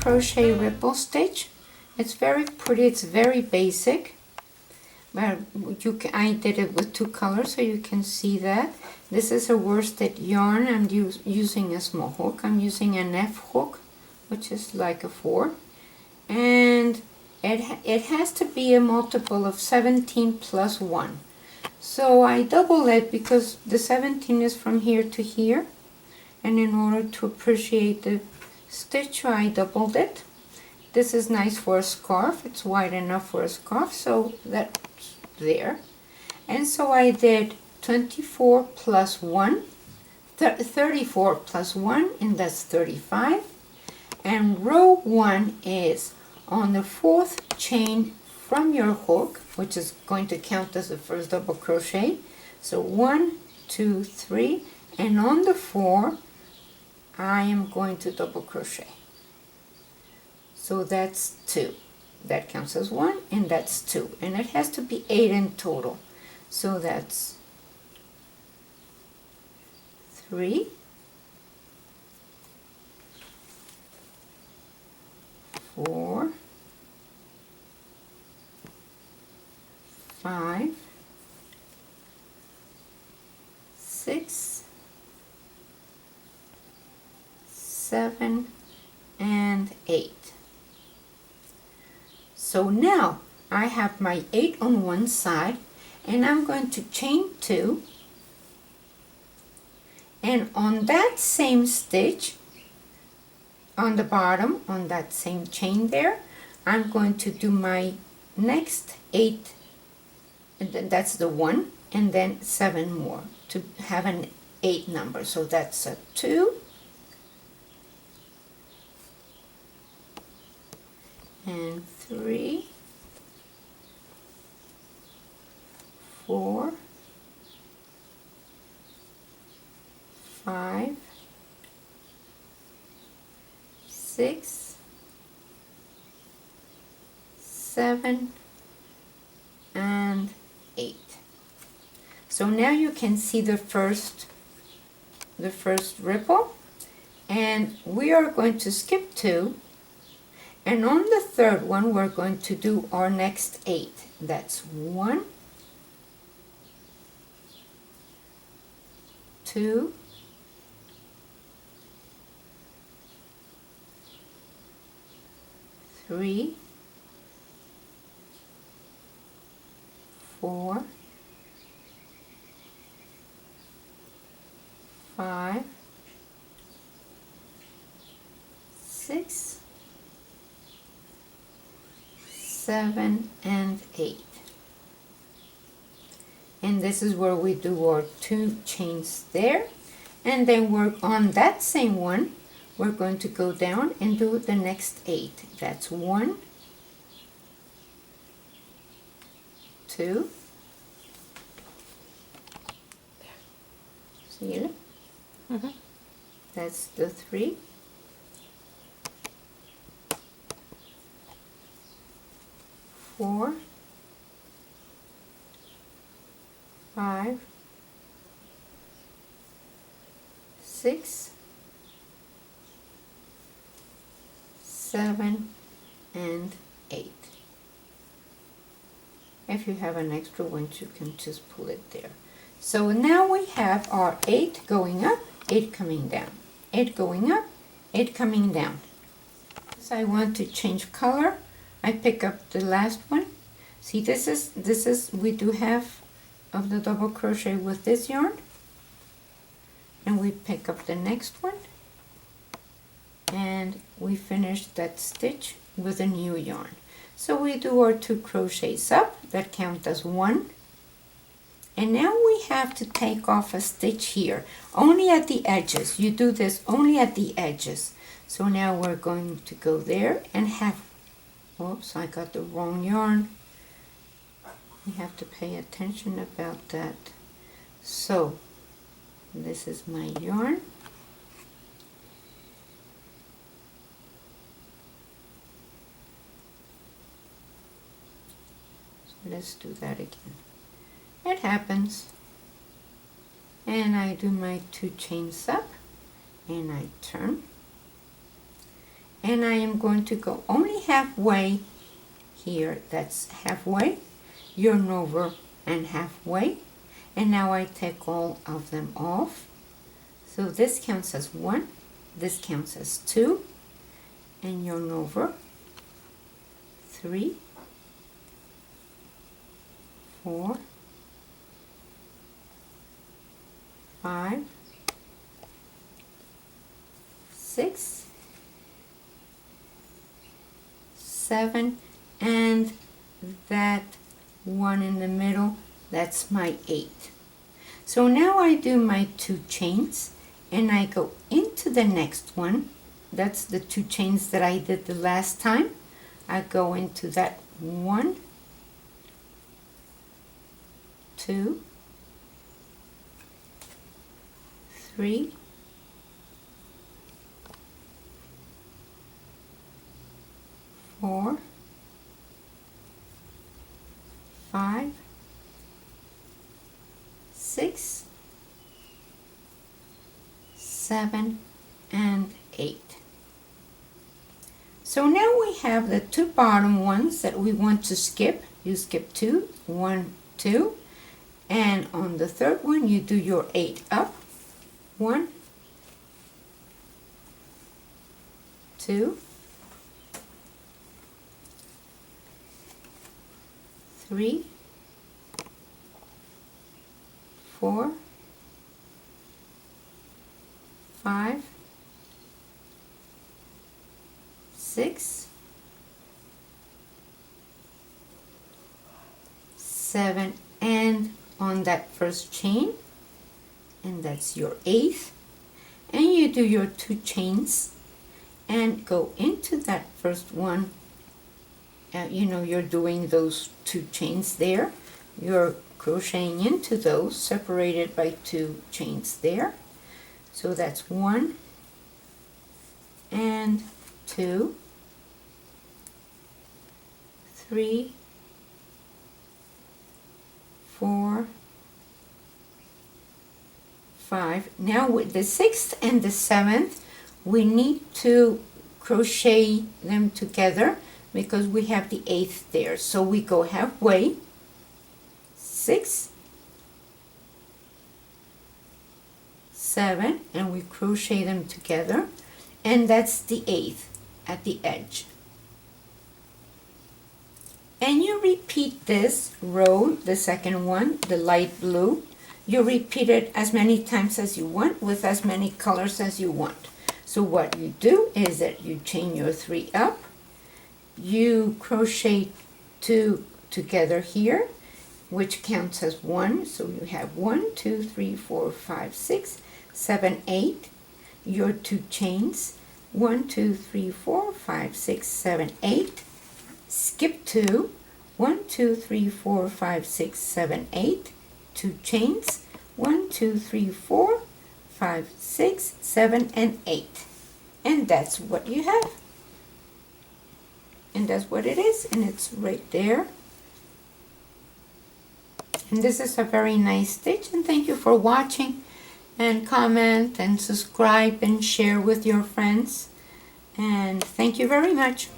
Crochet Ripple Stitch. It's very pretty, it's very basic, but I did it with 2 colors so you can see that. This is a worsted yarn. I'm using a small hook. I'm using an F hook, which is like a 4, and it has to be a multiple of 17 plus 1. So I double it because the 17 is from here to here, and in order to appreciate the stitch I doubled it. This is nice for a scarf. It's wide enough for a scarf, so that's there. And so I did 24 plus 1, 34 plus 1, and that's 35. And row 1 is on the 4th chain from your hook, which is going to count as the first double crochet. So 1, 2, 3, and on the 4 I am going to double crochet. So that's 2. That counts as 1, and that's 2. And it has to be 8 in total. So that's 3, 4, 5, 6, 7, and 8. So now I have my 8 on one side, and I'm going to chain 2, and on that same stitch on the bottom, on that same chain there, I'm going to do my next 8, and then that's the 1, and then 7 more to have an 8 number. So that's a 2, and 3, 4, 5, 6, 7, and 8. So now you can see the first ripple, and we are going to skip 2, and on the 3rd one we're going to do our next 8. That's 1, 2, 3, 4, 5, 6, 7, and 8. And this is where we do our 2 chains there, and then we're on that same one, we're going to go down and do the next 8. That's 1, 2, see it? That's the 3, 4, 5, 6, 7, and 8. If you have an extra one, you can just pull it there. So now we have our 8 going up, 8 coming down, 8 going up, 8 coming down. So I want to change color. I pick up the last one. See, this is we do half of the double crochet with this yarn, and we pick up the next one, and we finish that stitch with a new yarn. So we do our 2 crochets up, that count as 1, and now we have to take off a stitch here, only at the edges. You do this only at the edges. So now we're going to go there and have, oops, I got the wrong yarn. You have to pay attention about that. So this is my yarn. So let's do that again. It happens. And I do my 2 chains up, and I turn, and I am going to go only halfway here. That's halfway, yarn over and halfway, and now I take all of them off. So this counts as 1, this counts as 2, and yarn over 3, 4, 5, 6, 7, and that one in the middle, that's my 8. So now I do my 2 chains, and I go into the next one. That's the 2 chains that I did the last time. I go into that 1, 2, 3, 4, 5, 6, 7, and 8. So now we have the 2 bottom ones that we want to skip. You skip 2, 1, 2, and on the third one you do your 8 up. 1, 2, 3, 4, 5, 6, 7, and on that first chain, and that's your 8th, and you do your 2 chains and go into that first one. You know, you're doing those 2 chains there, you're crocheting into those, separated by 2 chains there. So that's 1 and 2, 3, 4, 5. Now with the 6th and the 7th, we need to crochet them together because we have the 8th there. So we go halfway, 6, 7, and we crochet them together, and that's the 8th at the edge. And you repeat this row, the second one, the light blue. You repeat it as many times as you want with as many colors as you want. So what you do is that you chain your 3 up, you crochet 2 together here, which counts as 1. So you have 1, 2, 3, 4, 5, 6, 7, 8. Your 2 chains, 1, 2, 3, 4, 5, 6, 7, 8. Skip 2, 1, 2, 3, 4, 5, 6, 7, 8. 2 chains, 1, 2, 3, 4, 5, 6, 7, and 8. And that's what you have. And that's what it is, and it's right there. And this is a very nice stitch, and thank you for watching, and comment and subscribe and share with your friends, and thank you very much.